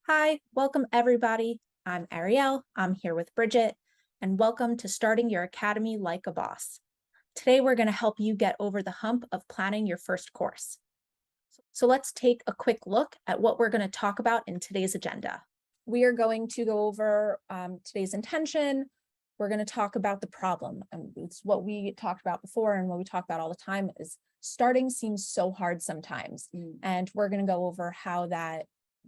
Hi, welcome everybody. I'm Arielle. I'm here with Bridget, and welcome to Starting Your Academy Like a Boss. Today, we're going to help you get over the hump of planning your first course. So let's take a quick look at what we're going to talk about in today's agenda. We are going to go over today's intention. We're going to talk about the problem. And it's what we talked about before and what we talk about all the time is starting seems so hard sometimes. And we're going to go over how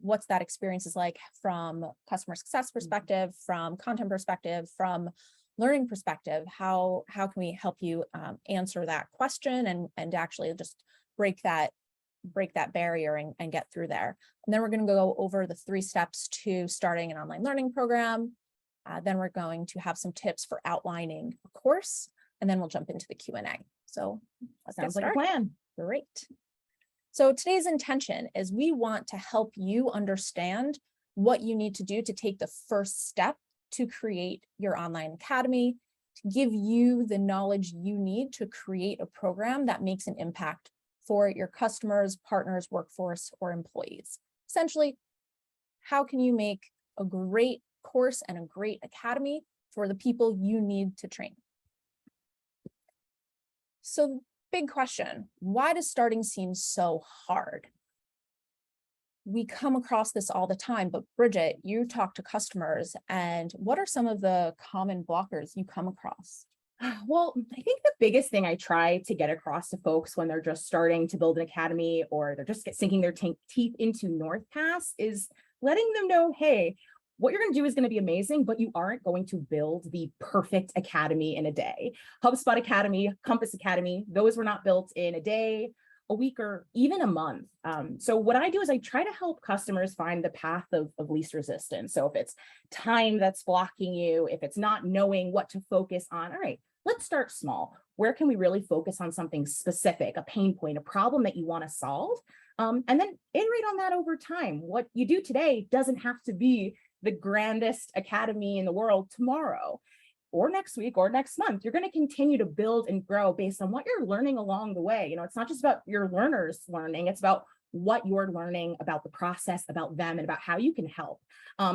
what's that experience is like from customer success perspective, from content perspective, from learning perspective. How can we help you answer that question and actually just break that barrier and get through there. And then we're going to go over the 3 steps to starting an online learning program. Then we're going to have some tips for outlining a course, and then we'll jump into the Q&A. So sounds like a plan. Great. So today's intention is we want to help you understand what you need to do to take the first step to create your online academy, to give you the knowledge you need to create a program that makes an impact for your customers, partners, workforce, or employees. Essentially, how can you make a great course and a great academy for the people you need to train? So, big question, why does starting seem so hard? We come across this all the time, but Bridget, you talk to customers, and what are some of the common blockers you come across? Well, I think the biggest thing I try to get across to folks when they're just starting to build an academy or they're just sinking their teeth into Northpass is letting them know, hey, what you're going to do is going to be amazing, but you aren't going to build the perfect academy in a day. HubSpot Academy, Compass Academy, those were not built in a day, a week, or even a month. So what I do is I try to help customers find the path of least resistance. So if it's time that's blocking you, if it's not knowing what to focus on, all right, let's start small. Where can we really focus on something specific, a pain point, a problem that you want to solve? And then iterate on that over time. What you do today doesn't have to be the grandest academy in the world tomorrow or next week or next month. You're going to continue to build and grow based on what you're learning along the way. It's not just about your learners learning, it's about what you're learning about the process, about them, and about how you can help.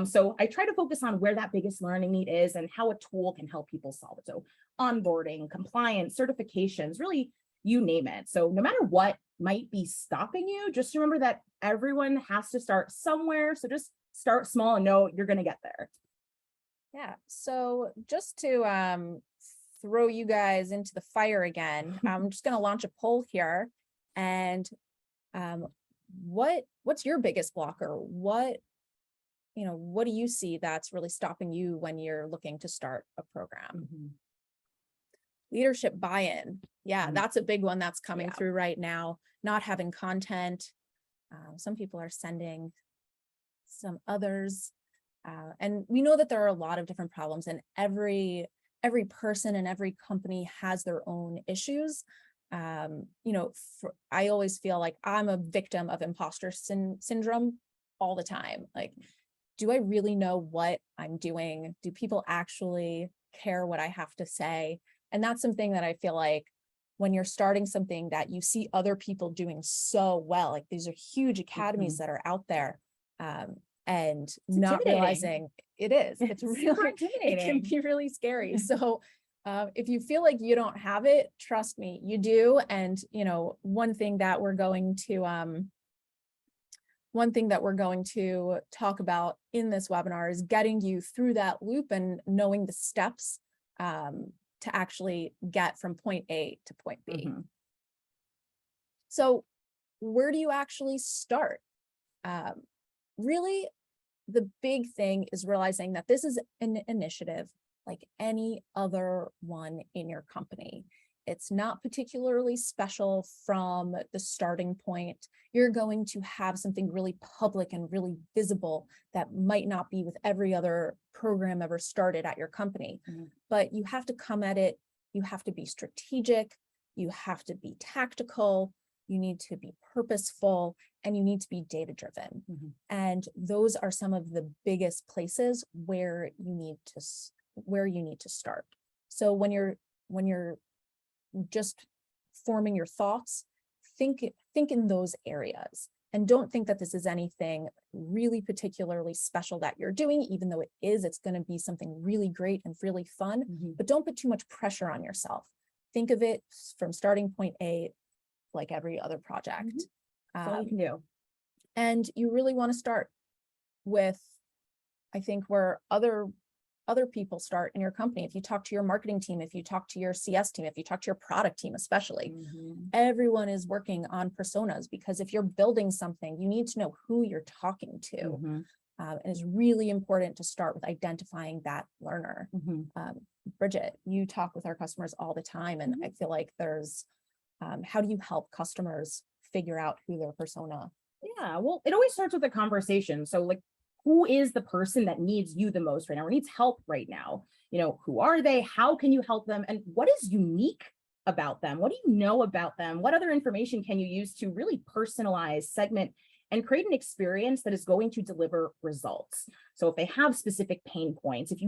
So I try to focus on where that biggest learning need is and how a tool can help people solve it. So onboarding, compliance, certifications, really, you name it. So no matter what might be stopping you, just remember that everyone has to start somewhere. So just start small and know you're going to get there. Yeah, so just to throw you guys into the fire again, I'm just going to launch a poll here. And what's your biggest blocker? What do you see that's really stopping you when you're looking to start a program? Leadership buy-in. Yeah, that's a big one that's coming through right now. Not having content. Some people are sending, some others. And we know that there are a lot of different problems, and every person and every company has their own issues. I always feel like I'm a victim of imposter syndrome all the time. Like, do I really know what I'm doing? Do people actually care what I have to say? And that's something that I feel like when you're starting something that you see other people doing so well, like these are huge academies that are out there. And it's not realizing it's really intimidating. It can be really scary. So if you feel like you don't have it, trust me, you do. And one thing that we're going to talk about in this webinar is getting you through that loop and knowing the steps to actually get from point A to point B. So where do you actually start? Really, the big thing is realizing that this is an initiative like any other one in your company. It's not particularly special from the starting point. You're going to have something really public and really visible that might not be with every other program ever started at your company. But you have to come at it, you have to be strategic, you have to be tactical, you need to be purposeful, and you need to be data-driven. And those are some of the biggest places where you need to start. So when you're just forming your thoughts, think in those areas. And don't think that this is anything really particularly special that you're doing, even though it is, it's going to be something really great and really fun, but don't put too much pressure on yourself. Think of it from starting point A, like every other project. That's all you can do. And you really want to start with, I think, where other people start in your company. If you talk to your marketing team, if you talk to your CS team, if you talk to your product team, especially, everyone is working on personas, because if you're building something, you need to know who you're talking to. And it's really important to start with identifying that learner. Bridget, you talk with our customers all the time, and I feel like there's, how do you help customers figure out who their persona? Yeah, well, it always starts with a conversation. So like, who is the person that needs you the most right now or needs help right now? Who are they? How can you help them? And what is unique about them? What do you know about them? What other information can you use to really personalize, segment, and create an experience that is going to deliver results? So if they have specific pain points, if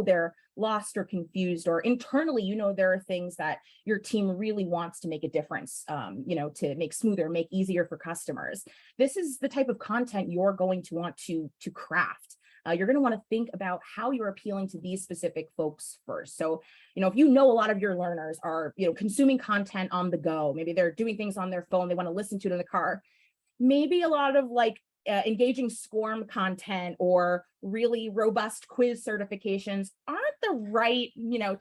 they're lost or confused, or internally, there are things that your team really wants to make a difference, to make smoother, make easier for customers. This is the type of content you're going to want to craft. You're going to want to think about how you're appealing to these specific folks first. So, if a lot of your learners are, consuming content on the go, maybe they're doing things on their phone, they want to listen to it in the car, maybe a lot of engaging SCORM content or really robust quiz certifications aren't the right,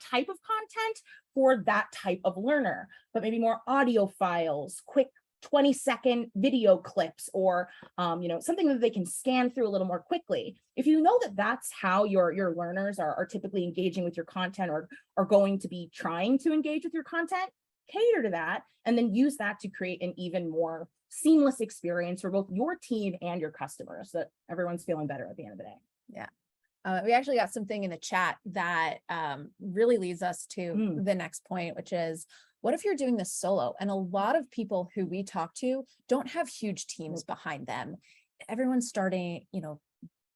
type of content for that type of learner, but maybe more audio files, quick 20-second video clips, or something that they can scan through a little more quickly. If you know that that's how your learners are typically engaging with your content, or are going to be trying to engage with your content, cater to that, and then use that to create an even more seamless experience for both your team and your customers, so that everyone's feeling better at the end of the day. Yeah. We actually got something in the chat that really leads us to the next point, which is, what if you're doing this solo? And a lot of people who we talk to don't have huge teams behind them. Everyone's starting,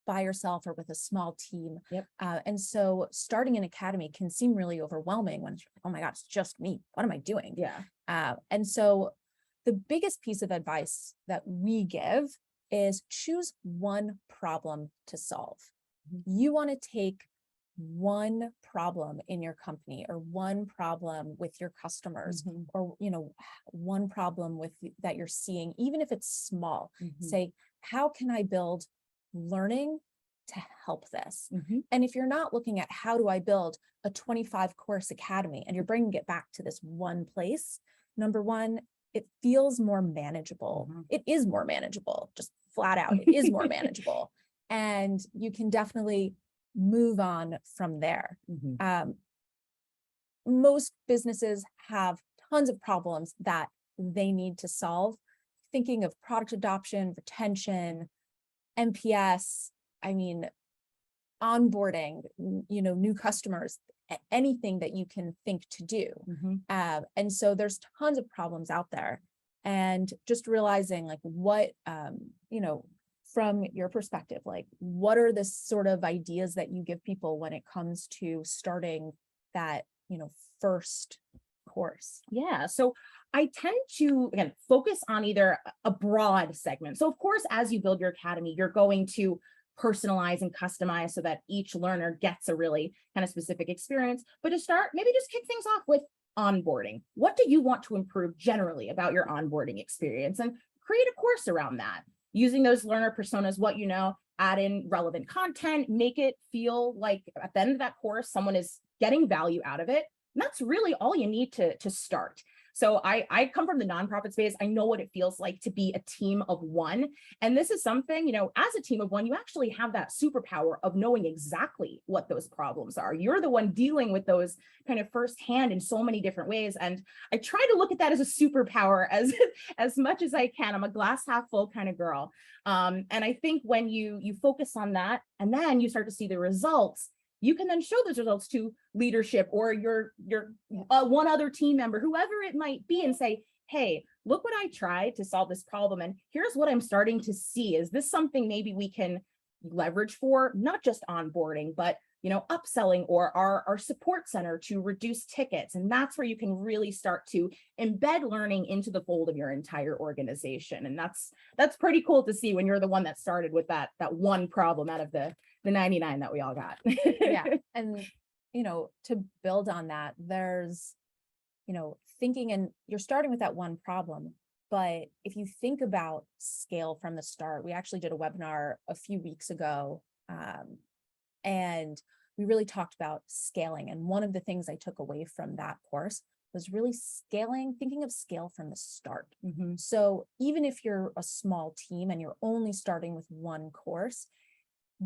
by yourself or with a small team. And so starting an academy can seem really overwhelming when it's like, oh my God, it's just me. What am I doing? And so the biggest piece of advice that we give is choose one problem to solve. You want to take one problem in your company, or one problem with your customers, or one problem that you're seeing, even if it's small. Say, how can I build learning to help this? And if you're not looking at how do I build a 25 course academy, and you're bringing it back to this one place, number one, it feels more manageable. It is more manageable, just flat out. It is more manageable. And you can definitely move on from there. Most businesses have tons of problems that they need to solve. Thinking of product adoption, retention, NPS, onboarding, new customers, anything that you can think to do. And so there's tons of problems out there, and just realizing what, from your perspective, what are the sort of ideas that you give people when it comes to starting that, first course? Yeah. So I tend to, again, focus on either a broad segment. So of course, as you build your academy, you're going to personalize and customize so that each learner gets a really kind of specific experience. But to start, maybe just kick things off with onboarding. What do you want to improve generally about your onboarding experience, and create a course around that? Using those learner personas, add in relevant content, make it feel like at the end of that course, someone is getting value out of it. And that's really all you need to start. So I come from the nonprofit space. I know what it feels like to be a team of one. And this is something, as a team of one, you actually have that superpower of knowing exactly what those problems are. You're the one dealing with those kind of firsthand in so many different ways. And I try to look at that as a superpower as much as I can. I'm a glass half full kind of girl. And I think when you focus on that, and then you start to see the results, you can then show those results to leadership or your one other team member, whoever it might be, and say, hey, look what I tried to solve this problem, and here's what I'm starting to see. Is this something maybe we can leverage for not just onboarding, but upselling or our support center to reduce tickets. And that's where you can really start to embed learning into the fold of your entire organization. And that's pretty cool to see when you're the one that started with that one problem out of the 99 that we all got. Yeah. And, to build on that, there's, thinking, and you're starting with that one problem. But if you think about scale from the start, we actually did a webinar a few weeks ago, and we really talked about scaling. And one of the things I took away from that course was really thinking of scale from the start. So even if you're a small team and you're only starting with one course,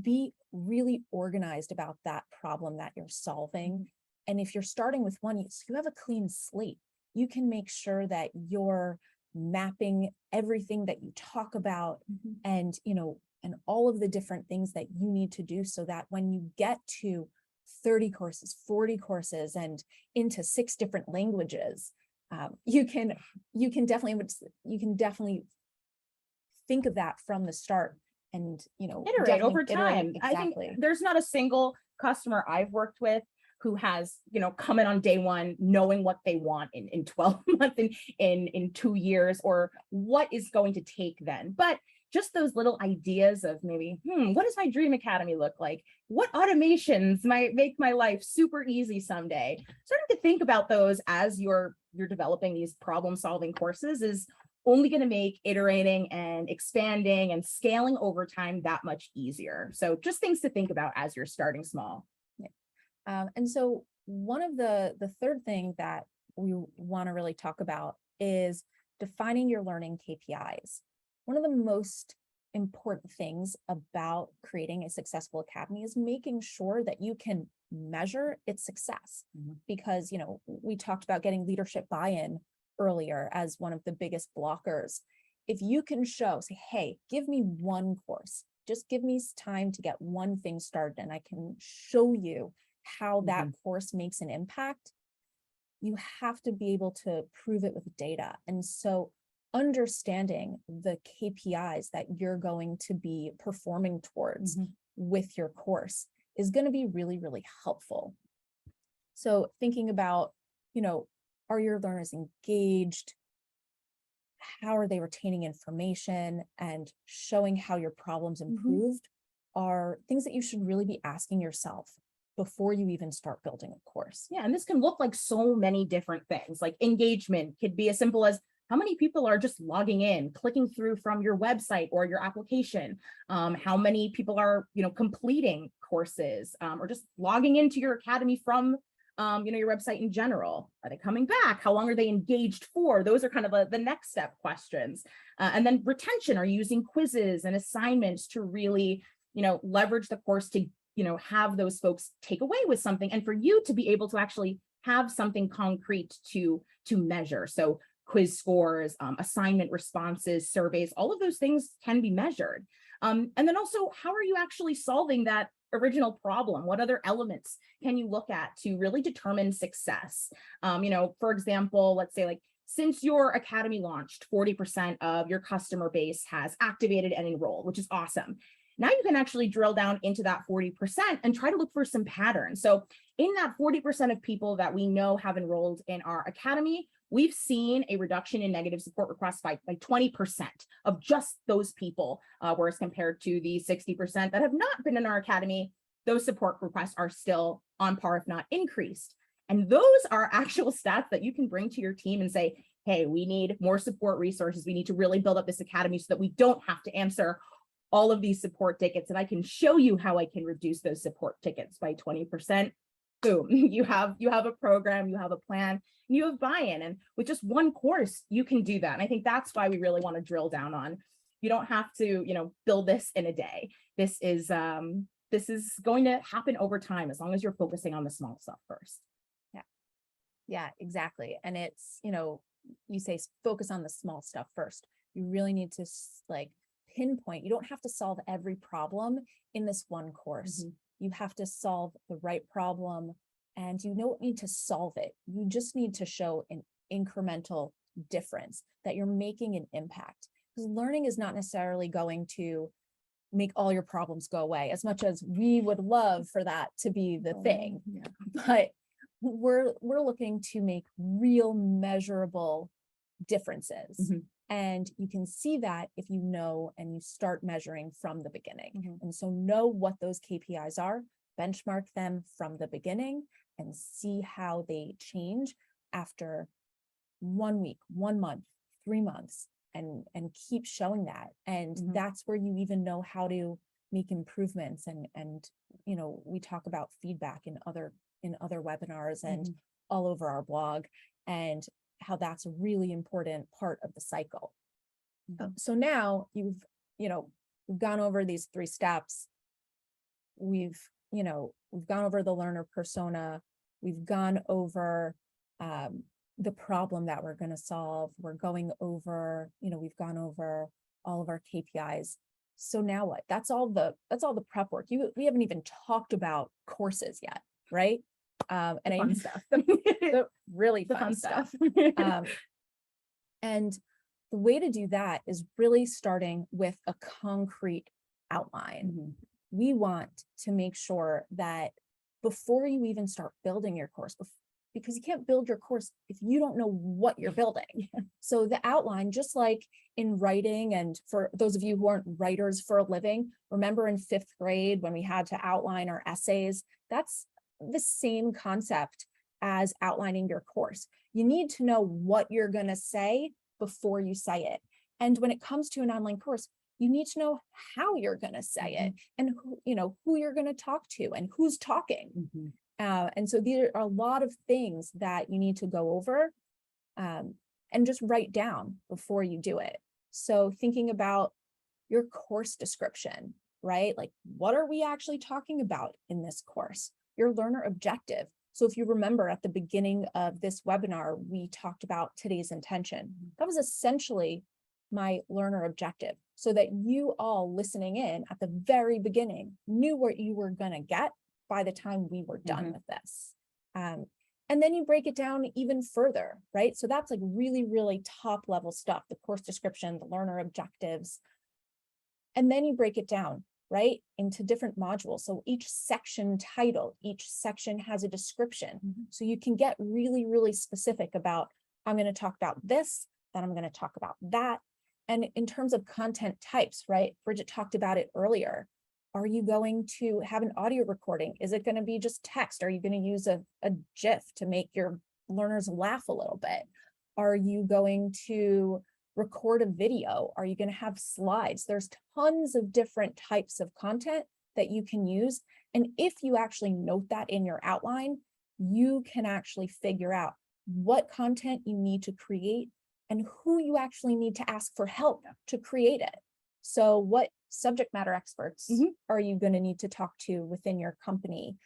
be really organized about that problem that you're solving. And if you're starting with one, so you have a clean slate, you can make sure that you're mapping everything that you talk about, and and all of the different things that you need to do, so that when you get to 30 courses, 40 courses, and into 6 different languages, you can definitely think of that from the start, and iterate over time. Exactly. I think there's not a single customer I've worked with who has, come in on day one knowing what they want in 12 months, in 2 years, or what is going to take then. But just those little ideas of maybe, what does my dream academy look like? What automations might make my life super easy someday? Starting to think about those as you're developing these problem solving courses is only going to make iterating and expanding and scaling over time that much easier. So just things to think about as you're starting small. And so one of the third thing that we want to really talk about is defining your learning KPIs. One of the most important things about creating a successful academy is making sure that you can measure its success. Because, we talked about getting leadership buy-in earlier as one of the biggest blockers. If you can say, hey, give me one course, just give me time to get one thing started, and I can show you how that course makes an impact, you have to be able to prove it with data. And so understanding the KPIs that you're going to be performing towards with your course is going to be really, really helpful. So thinking about, are your learners engaged? How are they retaining information? And showing how your problems improved are things that you should really be asking yourself before you even start building a course. Yeah, and this can look like so many different things. Like engagement could be as simple as how many people are just logging in, clicking through from your website or your application. How many people are, completing courses, or just logging into your academy from, your website in general. Are they coming back? How long are they engaged for? Those are kind of the next step questions. And then retention, are you using quizzes and assignments to really, leverage the course to have those folks take away with something, and for you to be able to actually have something concrete to measure. So quiz scores, assignment responses, surveys, all of those things can be measured. And then also, how are you actually solving that original problem? What other elements can you look at to really determine success? For example, let's say since your academy launched, 40% of your customer base has activated and enrolled, which is awesome. Now you can actually drill down into that 40% and try to look for some patterns. So in that 40% of people that we know have enrolled in our academy, we've seen a reduction in negative support requests by 20% of just those people, whereas compared to the 60% that have not been in our academy, those support requests are still on par, if not increased. And those are actual stats that you can bring to your team and say, hey, we need more support resources. We need to really build up this academy so that we don't have to answer all of these support tickets, and I can show you how I can reduce those support tickets by 20%. Boom, you have a program, you have a plan, and you have buy-in. And with just one course, you can do that. And I think that's why we really want to drill down on, you don't have to, build this in a day. This is going to happen over time, as long as you're focusing on the small stuff first. Yeah, exactly. And it's, you say focus on the small stuff first. You really need to pinpoint. You don't have to solve every problem in this one course. You have to solve the right problem, and you don't need to solve it. You just need to show an incremental difference, that you're making an impact. Because learning is not necessarily going to make all your problems go away, as much as we would love for that to be the thing. Yeah. But we're looking to make real measurable differences. And you can see that if you know and you start measuring from the beginning. And so know what those KPIs are, benchmark them from the beginning, and see how they change after 1 week, 1 month, 3 months, and keep showing that. And that's where you even know how to make improvements. And you know, we talk about feedback in other webinars and all over our blog, and how that's a really important part of the cycle. So now we've gone over these 3 steps. We've gone over the learner persona. We've gone over the problem that we're going to solve. We're going over, we've gone over all of our KPIs. So now what? That's all the prep work. We haven't even talked about courses yet, right? And Fun stuff. the really The fun fun stuff. stuff. And the way to do that is really starting with a concrete outline. We want to make sure that before you even start building your course, because you can't build your course if you don't know what you're building. So the outline, just like in writing, and for those of you who aren't writers for a living, remember in 5th grade when we had to outline our essays, that's the same concept as outlining your course. You need to know what you're going to say before you say it. And when it comes to an online course, you need to know how you're going to say it, and who you're going to talk to and who's talking. And so there are a lot of things that you need to go over and just write down before you do it. So thinking about your course description, right? Like, what are we actually talking about in this course? Your learner objective. So if you remember at the beginning of this webinar, we talked about today's intention. That was essentially my learner objective, so that you all listening in at the very beginning knew what you were going to get by the time we were done with this. And then you break it down even further, right? So that's like really, really top level stuff, the course description, the learner objectives. And then you break it down, right, into different modules. So each section title, each section has a description. So you can get really, really specific about, I'm going to talk about this, then I'm going to talk about that. And in terms of content types, right, Bridget talked about it earlier. Are you going to have an audio recording? Is it going to be just text? Are you going to use a GIF to make your learners laugh a little bit? Are you going to record a video? Are you going to have slides? There's tons of different types of content that you can use. And if you actually note that in your outline, you can actually figure out what content you need to create and who you actually need to ask for help to create it. So what subject matter experts are you going to need to talk to within your company?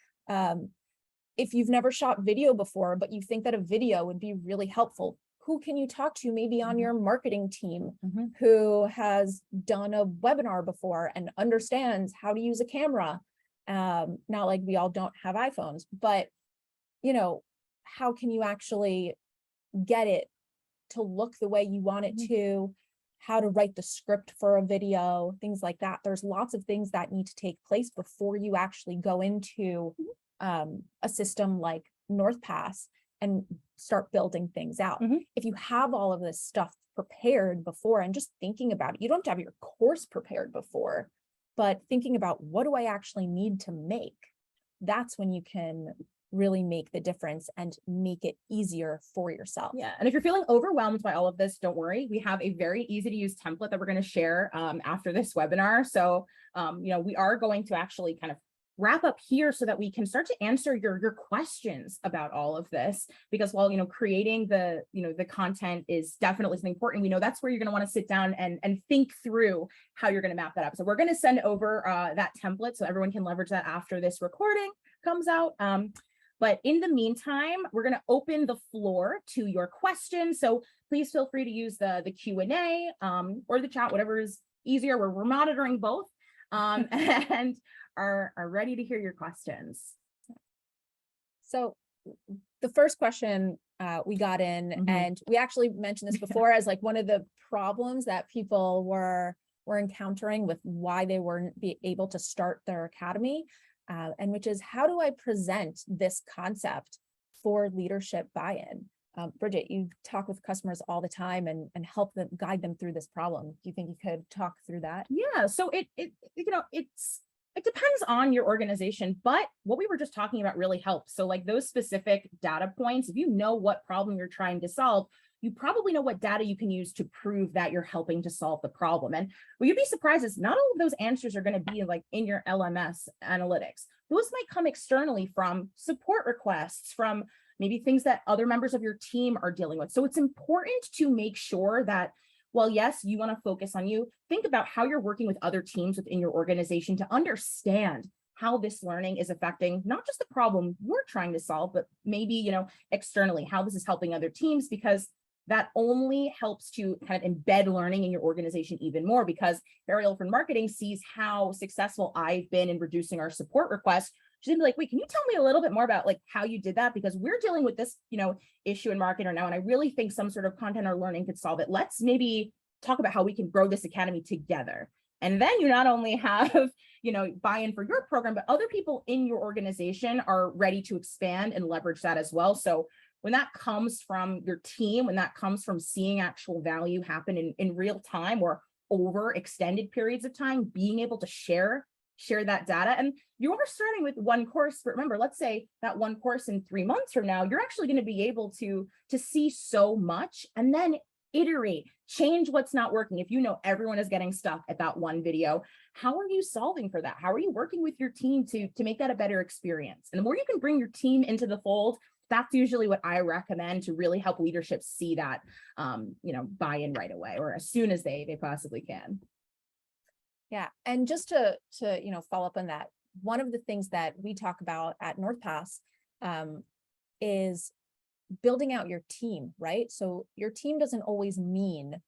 If you've never shot video before, but you think that a video would be really helpful, who can you talk to maybe on your marketing team who has done a webinar before and understands how to use a camera? Not like we all don't have iPhones, but how can you actually get it to look the way you want it to, how to write the script for a video, things like that. There's lots of things that need to take place before you actually go into a system like Northpass and start building things out. If you have all of this stuff prepared before and just thinking about it, you don't have to have your course prepared before, but thinking about what do I actually need to make, that's when you can really make the difference and make it easier for yourself. Yeah. And if you're feeling overwhelmed by all of this, don't worry. We have a very easy to use template that we're going to share after this webinar. So, we are going to actually kind of wrap up here so that we can start to answer your questions about all of this, because while, creating the content is definitely something important, we know that's where you're going to want to sit down and think through how you're going to map that up. So we're going to send over that template so everyone can leverage that after this recording comes out. But in the meantime, we're going to open the floor to your questions. So please feel free to use the Q&A or the chat, whatever is easier. We're monitoring both and are ready to hear your questions. So the first question we got in, and we actually mentioned this before as like one of the problems that people were were encountering with why they weren't be able to start their academy, and which is, how do I present this concept for leadership buy-in? Bridget, you talk with customers all the time and help them, guide them through this problem. Do you think you could talk through that? Yeah, so it depends on your organization, but what we were just talking about really helps. So like those specific data points, if you know what problem you're trying to solve, you probably know what data you can use to prove that you're helping to solve the problem. And what you'd be surprised is not all of those answers are going to be like in your LMS analytics. Those might come externally from support requests, from maybe things that other members of your team are dealing with. So it's important to make sure that, well, yes, you want to focus on you. Think about how you're working with other teams within your organization to understand how this learning is affecting not just the problem we're trying to solve, but maybe, externally, how this is helping other teams, because that only helps to kind of embed learning in your organization even more. Because Ariele from marketing sees how successful I've been in reducing our support requests. She's gonna be like, wait, can you tell me a little bit more about like how you did that? Because we're dealing with this, issue in marketing right now. And I really think some sort of content or learning could solve it. Let's maybe talk about how we can grow this academy together. And then you not only have, buy-in for your program, but other people in your organization are ready to expand and leverage that as well. So when that comes from your team, when that comes from seeing actual value happen in real time or over extended periods of time, being able to share that data. And you are starting with one course, but remember, let's say that one course in 3 months from now, you're actually going to be able to see so much and then iterate, change what's not working. If you know everyone is getting stuck at that one video, how are you solving for that? How are you working with your team to make that a better experience? And the more you can bring your team into the fold, that's usually what I recommend to really help leadership see that, buy-in right away, or as soon as they possibly can. Yeah, and just to follow up on that, one of the things that we talk about at Northpass is building out your team, right? So your team doesn't always mean,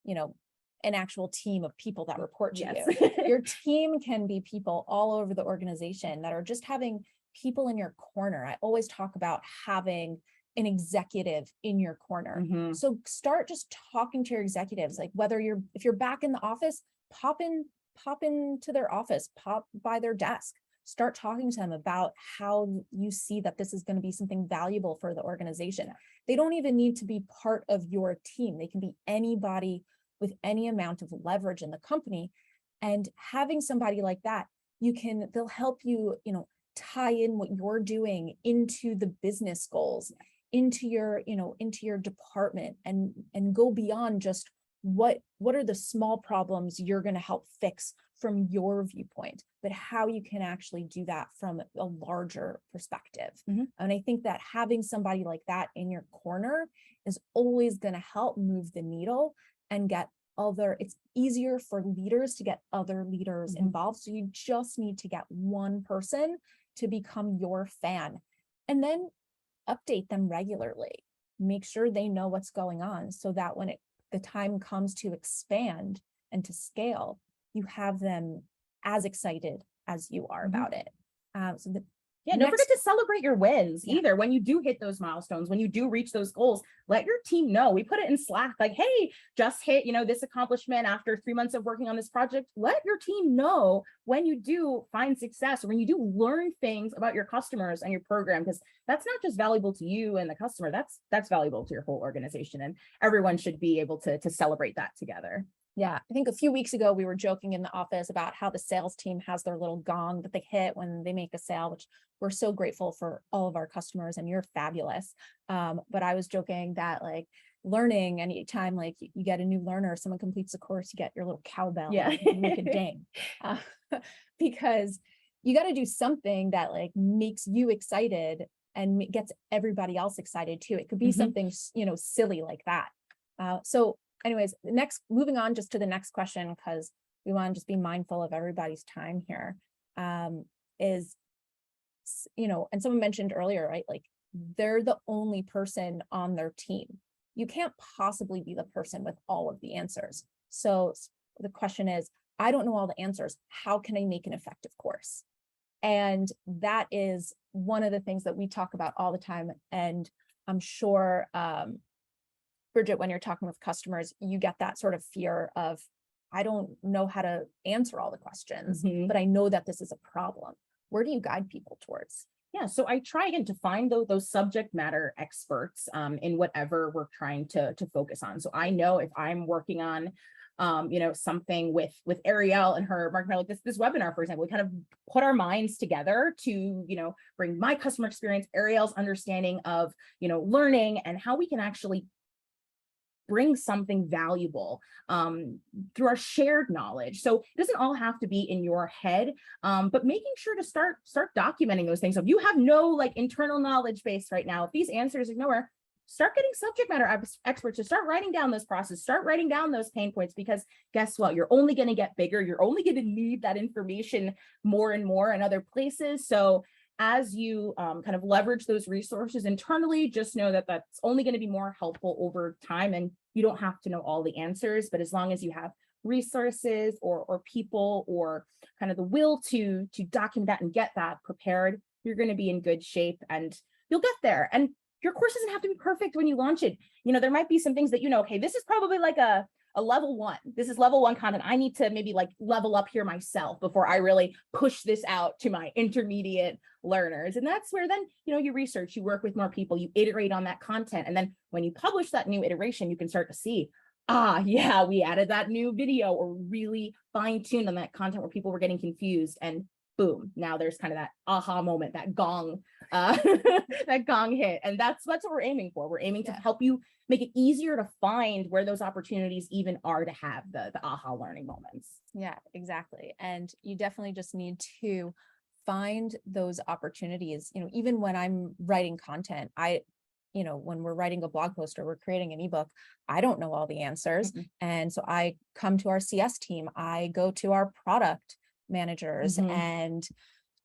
an actual team of people that report to you. Your team can be people all over the organization that are just having people in your corner. I always talk about having an executive in your corner. Mm-hmm. So start just talking to your executives, like if you're back in the office, pop into their office, pop by their desk, start talking to them about how you see that this is going to be something valuable for the organization. They don't even need to be part of your team. They can be anybody with any amount of leverage in the company. And having somebody like that, they'll help you, tie in what you're doing into the business goals, into your department, and go beyond just what are the small problems you're going to help fix from your viewpoint, but how you can actually do that from a larger perspective. Mm-hmm. And I think that having somebody like that in your corner is always going to help move the needle and it's easier for leaders to get other leaders Mm-hmm. involved. So you just need to get one person to become your fan, and then update them regularly. Make sure they know what's going on, so that when the time comes to expand and to scale, you have them as excited as you are about it. Don't forget to celebrate your wins either. When you do hit those milestones, when you do reach those goals, let your team know. We put it in Slack, like, hey, just hit, this accomplishment after 3 months of working on this project. Let your team know when you do find success, or when you do learn things about your customers and your program, because that's not just valuable to you and the customer, that's valuable to your whole organization. And everyone should be able to celebrate that together. Yeah, I think a few weeks ago, we were joking in the office about how the sales team has their little gong that they hit when they make a sale, which we're so grateful for all of our customers, and you're fabulous. But I was joking that learning, anytime you get a new learner, someone completes the course, you get your little cowbell, and make it ding. Because you got to do something that makes you excited and gets everybody else excited too. It could be something, silly like that. So anyways, moving on just to the next question, because we want to just be mindful of everybody's time here, and someone mentioned earlier, right? They're the only person on their team. You can't possibly be the person with all of the answers. So the question is, I don't know all the answers. How can I make an effective course? And that is one of the things that we talk about all the time. And I'm sure, Bridget, when you're talking with customers, you get that sort of fear of, I don't know how to answer all the questions, Mhm. but I know that this is a problem. Where do you guide people towards? Yeah, so I try again to find those subject matter experts in whatever we're trying to focus on. So I know if I'm working on something with Arielle and her marketing, like this webinar, for example, we kind of put our minds together to, bring my customer experience, Arielle's understanding of, learning, and how we can actually bring something valuable through our shared knowledge. So it doesn't all have to be in your head, but making sure to start documenting those things. So if you have no like internal knowledge base right now, if these answers are nowhere, start getting subject matter experts to start writing down those processes, start writing down those pain points, because guess what? You're only going to get bigger. You're only going to need that information more and more in other places. So as you kind of leverage those resources internally, just know that that's only going to be more helpful over time. And you don't have to know all the answers, but as long as you have resources or people or kind of the will to document that and get that prepared, you're going to be in good shape and you'll get there. And your course doesn't have to be perfect when you launch it. There might be some things that, okay, this is probably like a level 1. This is level 1 content. I need to maybe like level up here myself before I really push this out to my intermediate learners. And that's where then, you research, you work with more people, you iterate on that content. And then when you publish that new iteration, you can start to see, yeah, we added that new video or really fine-tuned on that content where people were getting confused, and boom, now there's kind of that aha moment, that gong, that gong hit. And that's what we're aiming for. We're aiming to help you make it easier to find where those opportunities even are to have the aha learning moments. Yeah, exactly. And you definitely just need to find those opportunities. Even when I'm writing content, when we're writing a blog post or we're creating an ebook, I don't know all the answers. Mhm. And so I come to our CS team, I go to our product managers Mhm. and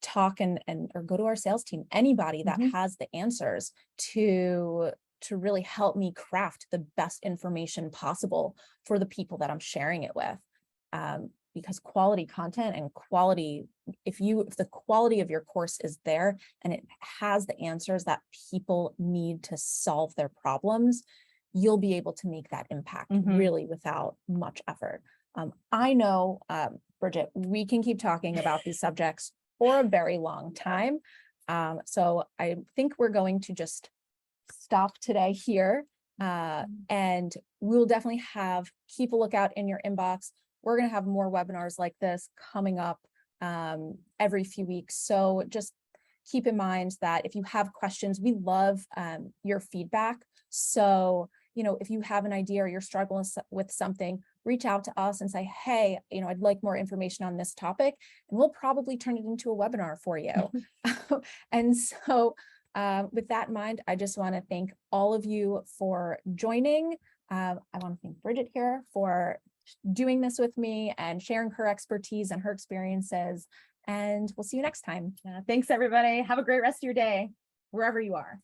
talk or go to our sales team, anybody that Mhm. has the answers to really help me craft the best information possible for the people that I'm sharing it with. Because quality content and quality, if the quality of your course is there and it has the answers that people need to solve their problems, you'll be able to make that impact Mhm. really without much effort. I know, Bridget, we can keep talking about these subjects for a very long time. So I think we're going to just stop today here. And we'll definitely keep a lookout in your inbox. We're going to have more webinars like this coming up every few weeks. So just keep in mind that if you have questions, we love your feedback. So, if you have an idea or you're struggling with something, reach out to us and say, hey, I'd like more information on this topic, and we'll probably turn it into a webinar for you. And so with that in mind, I just want to thank all of you for joining. I want to thank Bridget here for doing this with me and sharing her expertise and her experiences. And we'll see you next time. Thanks, everybody. Have a great rest of your day, wherever you are.